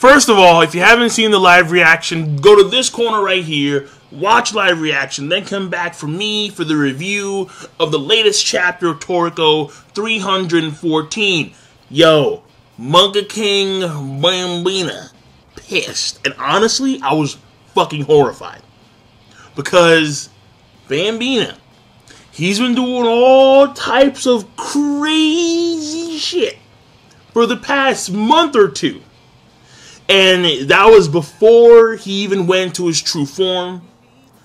First of all, if you haven't seen the live reaction, go to this corner right here, watch live reaction, then come back for me for the review of the latest chapter of Toriko 314. Yo, Monkey King Bambina. Pissed. And honestly, I was fucking horrified. Because Bambina, he's been doing all types of crazy shit for the past month or two. And that was before he even went to his true form.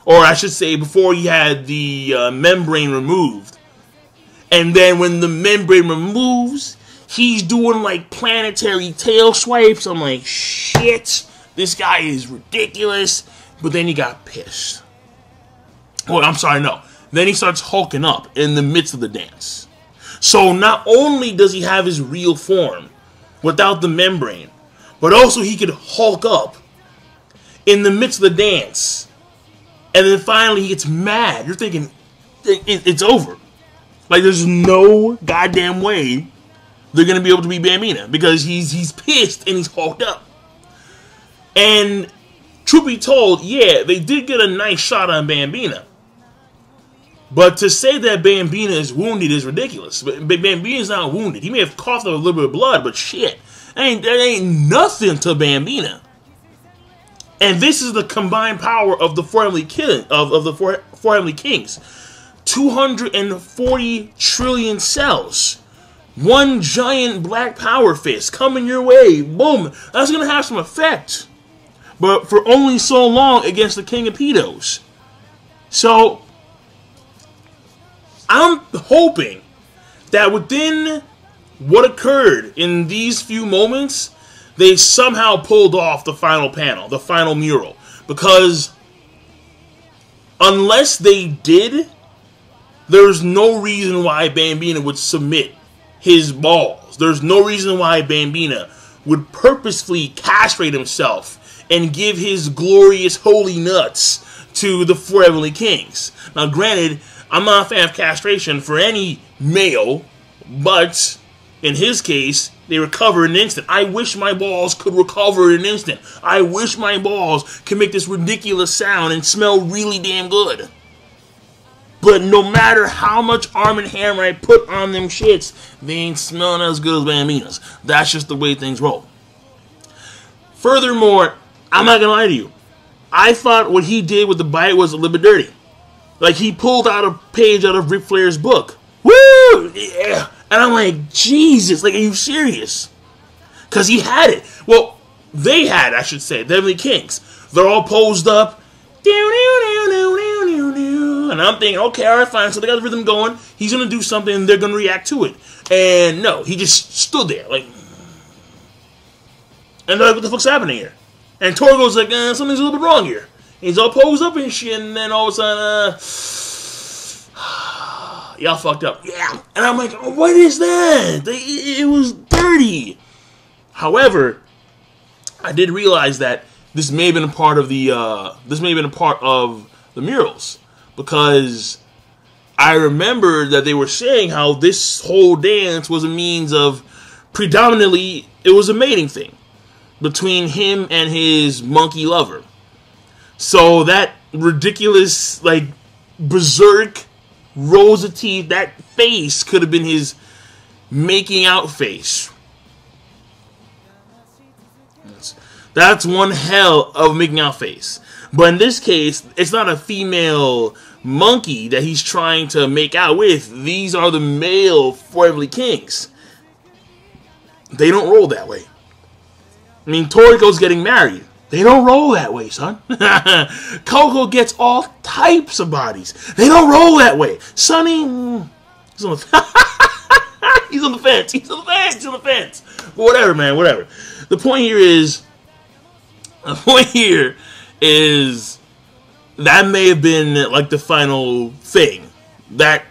Or I should say, before he had the membrane removed. And then when the membrane removes, he's doing like planetary tail swipes. I'm like, shit, this guy is ridiculous. But then he got pissed. Well, I'm sorry, no. Then he starts hulking up in the midst of the dance. So not only does he have his real form without the membrane, but also he could hulk up in the midst of the dance. And then finally he gets mad. You're thinking, it's over. Like there's no goddamn way they're going to be able to beat Bambina. Because he's pissed and he's hulked up. And truth be told, yeah, they did get a nice shot on Bambina. But to say that Bambina is wounded is ridiculous. Bambina's not wounded. He may have coughed up a little bit of blood, but shit. That ain't nothing to Bambina. And this is the combined power of the four Heavenly Kings. 240 trillion cells. One giant black power fist coming your way. Boom. That's going to have some effect. But for only so long against the King of Pedos. So I'm hoping that within what occurred in these few moments, they somehow pulled off the final panel, the final mural. Because unless they did, there's no reason why Bambina would submit his balls. There's no reason why Bambina would purposefully castrate himself and give his glorious holy nuts to the four Heavenly Kings. Now granted, I'm not a fan of castration for any male, but in his case, they recover in an instant. I wish my balls could recover in an instant. I wish my balls could make this ridiculous sound and smell really damn good. But no matter how much Arm & Hammer I put on them shits, they ain't smelling as good as Bambina's. That's just the way things roll. Furthermore, I'm not gonna lie to you. I thought what he did with the bite was a little bit dirty. Like, he pulled out a page out of Ric Flair's book. Woo! Yeah. And I'm like, Jesus, like, are you serious? Because he had it. Well, they had, I should say, the Heavenly Kings. They're all posed up. And I'm thinking, okay, all right, fine. So they got the rhythm going. He's going to do something, and they're going to react to it. And no, he just stood there, like. And they're like, what the fuck's happening here? And Toriko's like, something's a little bit wrong here. He's all posed up and shit, and then all of a sudden, y'all fucked up. Yeah. And I'm like, oh, what is that? It was dirty. However, I did realize that this may have been a part of the murals, because I remember that they were saying how this whole dance was a means of, predominantly, it was a mating thing between him and his monkey lover. So that ridiculous, like, berserk rows of teeth, that face could have been his making out face. That's one hell of a making out face. But in this case, it's not a female monkey that he's trying to make out with. These are the male four Heavenly Kings. They don't roll that way. I mean, Toriko's getting married. They don't roll that way, son. Coco gets all types of bodies. They don't roll that way. Sonny, he's on the he's on the fence. He's on the fence. He's on the fence. But whatever, man. Whatever. The point here is that may have been like the final thing. That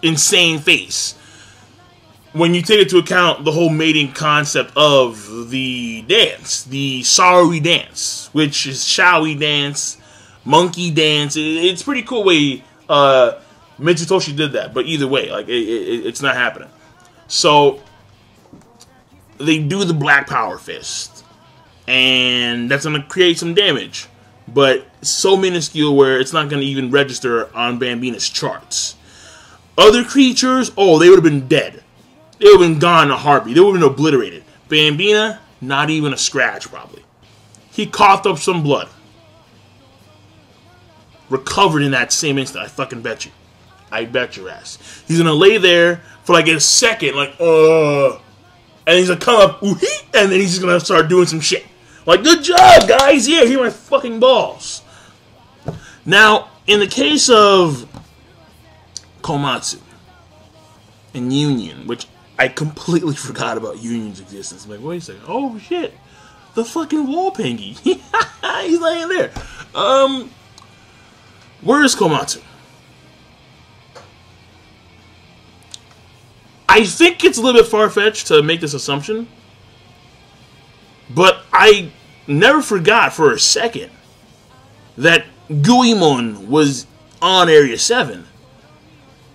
insane face. When you take into account the whole mating concept of the dance, the sorry dance, which is shall we dance, monkey dance. It's a pretty cool way Mitsutoshi did that, but either way, like it's not happening. So they do the Black Power Fist, and that's going to create some damage. But so minuscule where it's not going to even register on Bambina's charts. Other creatures, oh, they would have been dead. They would have been gone in a heartbeat. They would have been obliterated. Bambina, not even a scratch, probably. He coughed up some blood. Recovered in that same instant. I fucking bet you. I bet your ass. He's going to lay there for like a second, like, and he's going to come up, and then he's just going to start doing some shit. Like, good job, guys. Yeah, here are my fucking balls. Now, in the case of Komatsu and Union, which I completely forgot about Union's existence. I'm like, wait a second. Oh, shit. The fucking wall pingy. He's laying there. Where is Komatsu? I think it's a little bit far-fetched to make this assumption. But I never forgot for a second that Guimon was on Area 7.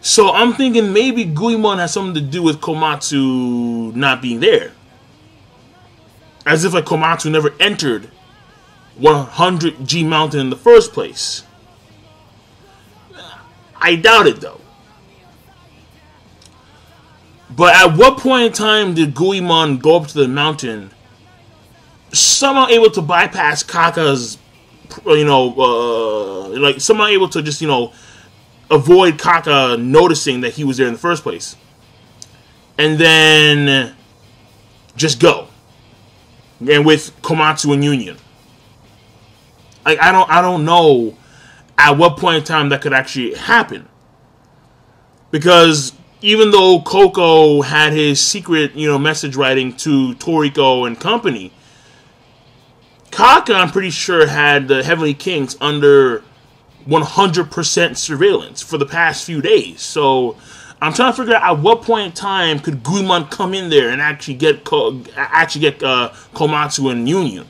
So I'm thinking maybe Guimon has something to do with Komatsu not being there. As if like Komatsu never entered 100G Mountain in the first place. I doubt it though. But at what point in time did Guimon go up to the mountain, somehow able to bypass Kaka's, like somehow able to just, avoid Kaka noticing that he was there in the first place, and then just go, and with Komatsu and Union, like I don't know at what point in time that could actually happen, because even though Coco had his secret message writing to Toriko and company, Kaka, I'm pretty sure, had the Heavenly Kings under 100% surveillance for the past few days. So I'm trying to figure out at what point in time could Guimon come in there and actually get Komatsu and Union.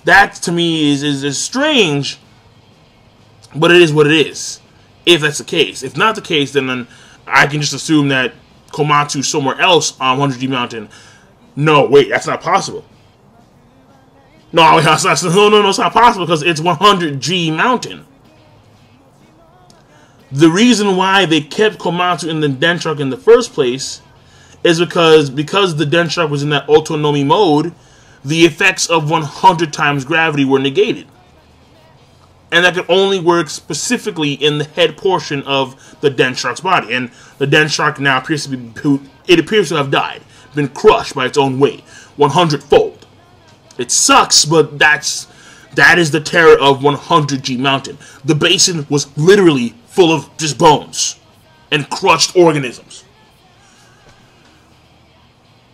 That to me is strange, but it is what it is. If that's the case, if not the case, then I can just assume that Komatsu's somewhere else on 100G Mountain. No, wait, that's not possible. No, it's not possible because it's 100G Mountain. The reason why they kept Komatsu in the Dendrock in the first place is because the Dendrock was in that autonomy mode, the effects of 100 times gravity were negated. And that could only work specifically in the head portion of the Dendrock's body. And the Dendrock now appears to have died, been crushed by its own weight, 100-fold. It sucks, but that is the terror of 100G Mountain. The basin was literally full of just bones and crushed organisms.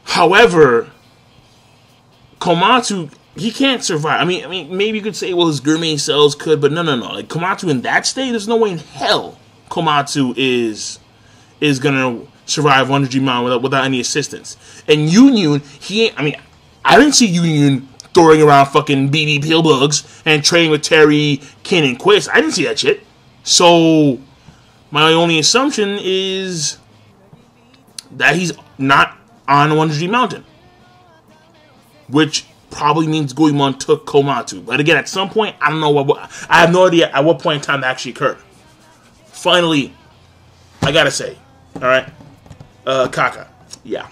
However, Komatsu, he can't survive. I mean, maybe you could say, well, his gourmet cells could, but no. Like Komatsu in that state, there's no way in hell Komatsu is gonna survive 100G Mountain without any assistance. And Union, he ain't. I mean, I didn't see Union throwing around fucking BB Pillbugs and training with Terry, Kin, and Quist. I didn't see that shit. So, my only assumption is that he's not on 100G Mountain. Which probably means Guimon took Komatsu. But again, at some point, I don't know I have no idea at what point in time that actually occurred. Finally, I gotta say, alright, Kaka. Yeah.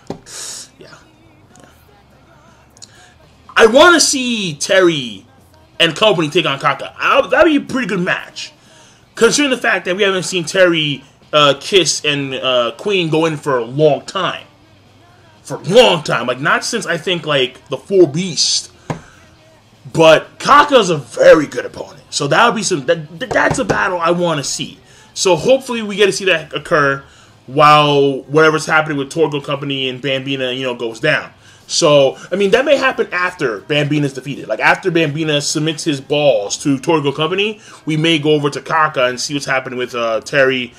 I want to see Terry and company take on Kaka. That would be a pretty good match. Considering the fact that we haven't seen Terry, Kiss, and Queen go in for a long time. Like, not since, I think, like, the Four Beasts. But Kaka's a very good opponent. So that would be that's a battle I want to see. So hopefully we get to see that occur while whatever's happening with Toriko Company and Bambina, goes down. So, I mean, that may happen after Bambina's defeated. Like, after Bambina submits his balls to Toriko Company, we may go over to Kaka and see what's happening with Terry,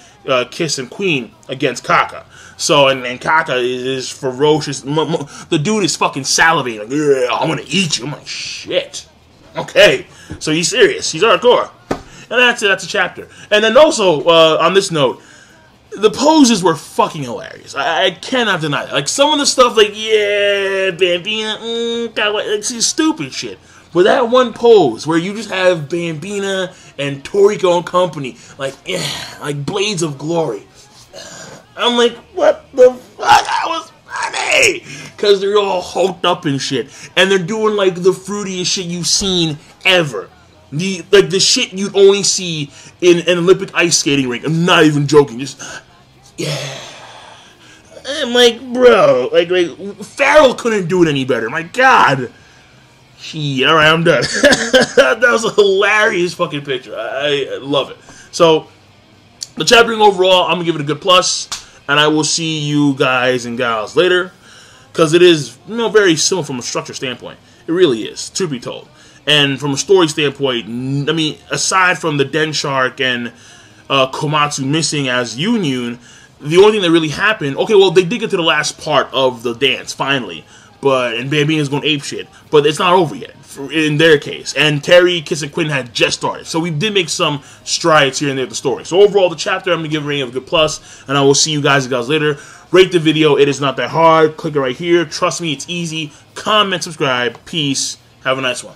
Kiss, and Queen against Kaka. So, and Kaka is ferocious. The dude is fucking salivating. Like, yeah, I'm gonna eat you. I'm like, shit. Okay. So he's serious. He's hardcore. And that's it. That's a chapter. And then also, on this note, the poses were fucking hilarious. I cannot deny that. Like, some of the stuff, like, yeah, Bambina, like, see, stupid shit. But that one pose where you just have Bambina and Toriko and company, like, yeah, like Blades of Glory. I'm like, what the fuck? That was funny! Because they're all hulked up and shit. And they're doing, like, the fruitiest shit you've seen ever. The shit you'd only see in an Olympic ice skating rink. I'm not even joking. Just, yeah. I'm like, bro. Like, Farrell couldn't do it any better. My God. Alright, I'm done. That was a hilarious fucking picture. I love it. So, the chaptering overall, I'm going to give it a good plus. And I will see you guys and gals later. Because it is, very similar from a structure standpoint. It really is, truth be told. And from a story standpoint, I mean, aside from the Den Shark and Komatsu missing as Yun, the only thing that really happened, okay, well, they did get to the last part of the dance, finally. And Bambina's going apeshit. But it's not over yet, in their case. And Terry, Kiss, and Quinn had just started. So we did make some strides here and there with the story. So overall, the chapter, I'm going to give a rating of a good plus. And I will see you guys later. Rate the video. It is not that hard. Click it right here. Trust me, it's easy. Comment, subscribe. Peace. Have a nice one.